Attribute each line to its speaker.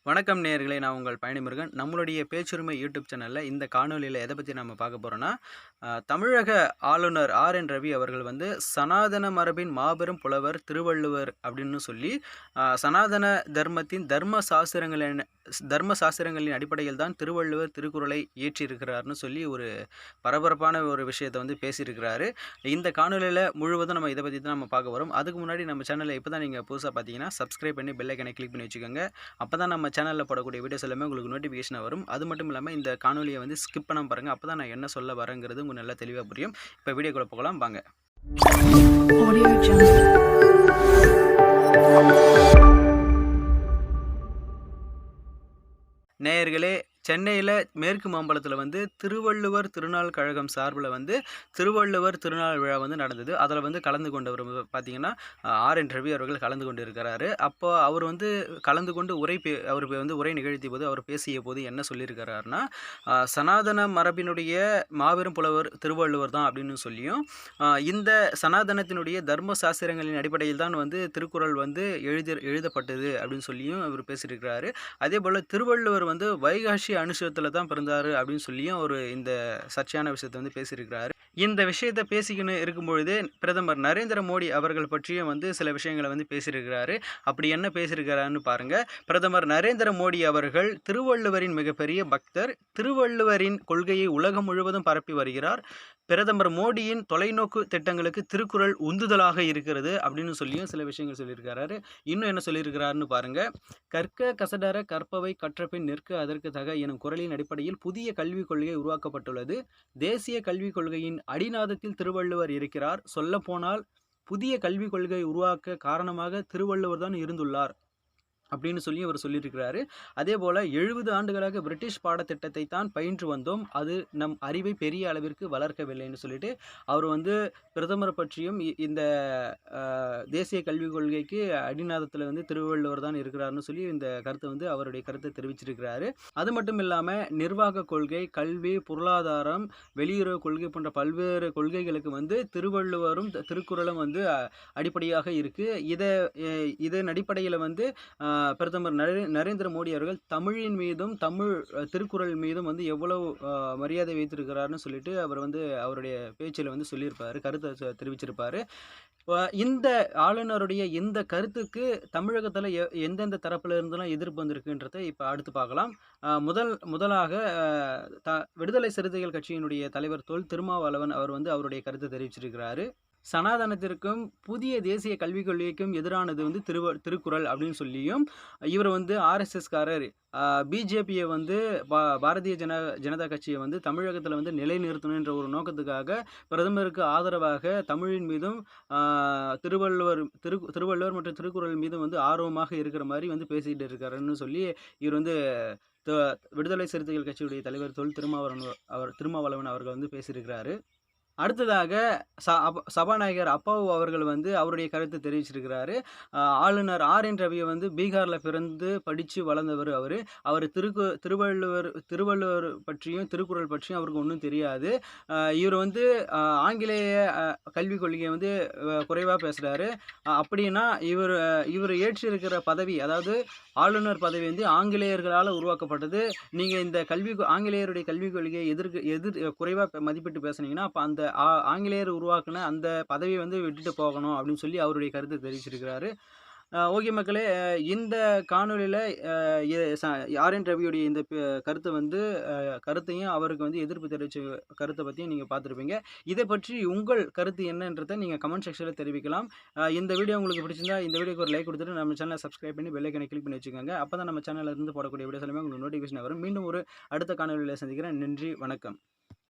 Speaker 1: வணக்கம் நேயர்களே, நான் உங்கள் பயணிமுருகன். நம்மளுடைய பேச்சுரிமை யூடியூப் சேனலில் இந்த காணொலியில் எதை பற்றி நம்ம பார்க்க போகிறோன்னா, தமிழக ஆளுநர் ஆர்.என். ரவி அவர்கள் வந்து சனாதன மரபின் மாபெரும் புலவர் திருவள்ளுவர் அப்படின்னு சொல்லி, சனாதன தர்மத்தின் தர்ம சாஸ்திரங்களின் அடிப்படையில் தான் திருவள்ளுவர் திருக்குறளை இயற்றியிருக்கிறார்னு சொல்லி ஒரு பரபரப்பான ஒரு விஷயத்தை வந்து பேசியிருக்கிறாரு. இந்த காணொலியில் முழுவதும் நம்ம இதை பற்றி தான் நம்ம பார்க்க போகிறோம். அதுக்கு முன்னாடி நம்ம சேனலை இப்போ தான் நீங்கள் புதுசாக பார்த்தீங்கன்னா சப்ஸ்கிரைப் பண்ணி பெல் ஐக்கனை கிளிக் பண்ணி வச்சுக்கோங்க. அப்போ தான் நம்ம சேனலில் போடக்கூடிய வீடியோஸ் எல்லாமே உங்களுக்கு நோட்டிஃபிகேஷன் வரும். அது மட்டும் இல்லாமல் இந்த காணொலியை வந்து ஸ்கிப் பண்ணாமல் பாருங்கள். அப்போ தான் நான் என்ன சொல்ல வரேங்கிறது உங்களுக்கு நல்லா தெளிவாக புரியும். இப்போ வீடியோக்குள்ள போகலாம் வாங்க. நேயர்களே, சென்னையில் மேற்கு மாம்பலத்தில் வந்து திருவள்ளுவர் திருநாள் கழகம் சார்பில் வந்து திருவள்ளுவர் திருநாள் விழா வந்து நடந்தது. அதில் வந்து கலந்து கொண்டவர் பார்த்திங்கன்னா ஆர்.என். ரவி அவர்கள் கலந்து கொண்டு இருக்கிறாரு. அப்போ அவர் வந்து கலந்து கொண்டு அவர் வந்து உரை நிகழ்த்திய போது அவர் பேசிய போது என்ன சொல்லியிருக்கிறாருன்னா, சனாதன மரபினுடைய மாபெரும் புலவர் திருவள்ளுவர் தான் அப்படின்னு சொல்லியும், இந்த சனாதனத்தினுடைய தர்ம சாஸ்திரங்களின் அடிப்படையில் தான் வந்து திருக்குறள் வந்து எழுதப்பட்டது அப்படின்னு சொல்லியும் அவர் பேசியிருக்கிறாரு. அதே போல் திருவள்ளுவர் வந்து வைகாசி அனுசவத்தில் தான் பிறந்தாரு அப்படின்னு சொல்லியும் அவர் இந்த சர்ச்சையான விஷயத்தை வந்து பேசியிருக்கிறாரு. இந்த விஷயத்தை பேசிக்கின்னு இருக்கும்பொழுதே பிரதமர் நரேந்திர மோடி அவர்கள் பற்றியும் வந்து சில விஷயங்களை வந்து பேசியிருக்கிறாரு. அப்படி என்ன பேசியிருக்கிறாருன்னு பாருங்க. பிரதமர் நரேந்திர மோடி அவர்கள் திருவள்ளுவரின் மிகப்பெரிய பக்தர். திருவள்ளுவரின் கொள்கையை உலகம் முழுவதும் பரப்பி வருகிறார். பிரதமர் மோடியின் தொலைநோக்கு திட்டங்களுக்கு திருக்குறள் உந்துதலாக இருக்கிறது அப்படின்னு சொல்லியும் சில விஷயங்கள் சொல்லியிருக்கிறாரு. இன்னும் என்ன சொல்லியிருக்கிறாருன்னு பாருங்க. கற்க கசடர கற்பவை கற்றபின் நிற்க அதற்கு தக எனும் குறளின் அடிப்படையில் புதிய கல்விக் கொள்கை உருவாக்கப்பட்டுள்ளது. தேசிய கல்விக் கொள்கையின் அடிநாதத்தில் திருவள்ளுவர் இருக்கிறார். சொல்லப்போனால் புதிய கல்விக் கொள்கை உருவாக்க காரணமாக திருவள்ளுவர் தான் இருந்துள்ளார் அப்படின்னு சொல்லி அவர் சொல்லியிருக்கிறாரு. அதே போல் 70 ஆண்டுகளாக பிரிட்டிஷ் பாடத்திட்டத்தை தான் பயின்று வந்தோம், அது நம் அறிவை பெரிய அளவிற்கு வளர்க்கவில்லைன்னு சொல்லிட்டு அவர் வந்து பிரதமர் பற்றியும் இந்த தேசிய கல்விக் கொள்கைக்கு அடிநாதத்தில் வந்து திருவள்ளுவர் தான் இருக்கிறார்னு சொல்லி இந்த கருத்தை வந்து அவருடைய கருத்தை தெரிவிச்சிருக்கிறாரு. அது மட்டும் இல்லாமல் நிர்வாக கொள்கை, கல்வி, பொருளாதாரம், வெளியுறவு கொள்கை போன்ற பல்வேறு கொள்கைகளுக்கு வந்து திருவள்ளுவரும் திருக்குறளும் வந்து அடிப்படையாக இருக்குது. இதன் அடிப்படையில் வந்து பிரதமர் நரேந்திர மோடி அவர்கள் தமிழின் மீதும் தமிழ் திருக்குறள் மீதும் வந்து எவ்வளவு மரியாதை வைத்திருக்கிறார்னு சொல்லிட்டு அவர் வந்து அவருடைய பேச்சில் வந்து சொல்லியிருப்பார், கருத்தை தெரிவிச்சிருப்பார். இந்த ஆளுநருடைய இந்த கருத்துக்கு தமிழகத்தில் எந்தெந்த தரப்பில் இருந்தெல்லாம் எதிர்ப்பு வந்திருக்குன்றதை இப்போ அடுத்து பார்க்கலாம். முதலாக விடுதலை சிறுத்தைகள் கட்சியினுடைய தலைவர் தொல் திருமாவளவன் அவர் வந்து அவருடைய கருத்தை தெரிவிச்சிருக்கிறாரு. சனாதனத்திற்கும் புதிய தேசிய கல்விக் கொள்கைக்கும் எதிரானது வந்து திருக்குறள் அப்படின்னு சொல்லியும், இவர் வந்து ஆர்எஸ்எஸ்காரர், பிஜேபியை வந்து பாரதிய ஜனதா கட்சியை வந்து தமிழகத்தில் வந்து நிலைநிறுத்தணுன்ற ஒரு நோக்கத்துக்காக பிரதமருக்கு ஆதரவாக தமிழின் மீதும் திருவள்ளுவர் மற்றும் திருக்குறள் மீதும் வந்து ஆர்வமாக இருக்கிற மாதிரி வந்து பேசிகிட்டு இருக்காருன்னு சொல்லி இவர் வந்து விடுதலை சிறுத்தைகள் கட்சியுடைய தலைவர் தொல் திருமாவளவன் அவர்கள் வந்து பேசியிருக்கிறாரு. அடுத்ததாக சபாநாயகர் அப்பாவு அவர்கள் வந்து அவருடைய கருத்தை தெரிவிச்சிருக்கிறாரு. ஆளுநர் ஆர்.என். ரவியை வந்து பீகாரில் பிறந்து படித்து வளர்ந்தவர். அவர் திருவள்ளுவர் பற்றியும் திருக்குறள் பற்றியும் அவருக்கு ஒன்றும் தெரியாது. இவர் வந்து ஆங்கிலேய கல்விக் கொள்கையை வந்து குறைவாக பேசுகிறாரு. அப்படின்னா இவர் ஏற்றிருக்கிற பதவி, அதாவது ஆளுநர் பதவி வந்து ஆங்கிலேயர்களால் உருவாக்கப்பட்டது. நீங்கள் இந்த ஆங்கிலேயருடைய கல்விக் கொள்கையை குறைவாக மதிப்பிட்டு பேசுனீங்கன்னா அப்போ அந்த ஆங்கிலேயர் உருவாக்குன அந்த பதவியை வந்து விட்டுட்டு போகணும் அப்படின்னு சொல்லி அவருடைய கருத்தை தெரிவிச்சிருக்கிறாரு. ஓகே மக்களே, இந்த காணொலியில் ஆர்.என். ரவியுடைய இந்த கருத்தை வந்து கருத்தையும் அவருக்கு வந்து எதிர்ப்பு தெரிவித்த கருத்தை பற்றியும் நீங்கள் பார்த்துருப்பீங்க. இதை பற்றி உங்கள் கருத்து என்னன்றதை நீங்கள் கமெண்ட் செக்ஷனில் தெரிவிக்கலாம். இந்த வீடியோ உங்களுக்கு பிடிச்சிருந்தா இந்த வீடியோக்கு ஒரு லைக் கொடுத்துட்டு நம்ம சேனலை சப்ஸ்கிரைப் பண்ணி பெல் ஐக்கனை கிளிக் பண்ணி வச்சுக்கோங்க. அப்போ தான் நம்ம சேனலில் இருந்து போடக்கூடிய வீடியோஸ் எல்லாமே உங்களுக்கு நோட்டிஃபிகேஷன் வரும். மீண்டும் ஒரு அடுத்த காணொலியில் சந்திக்கிறேன். நன்றி, வணக்கம்.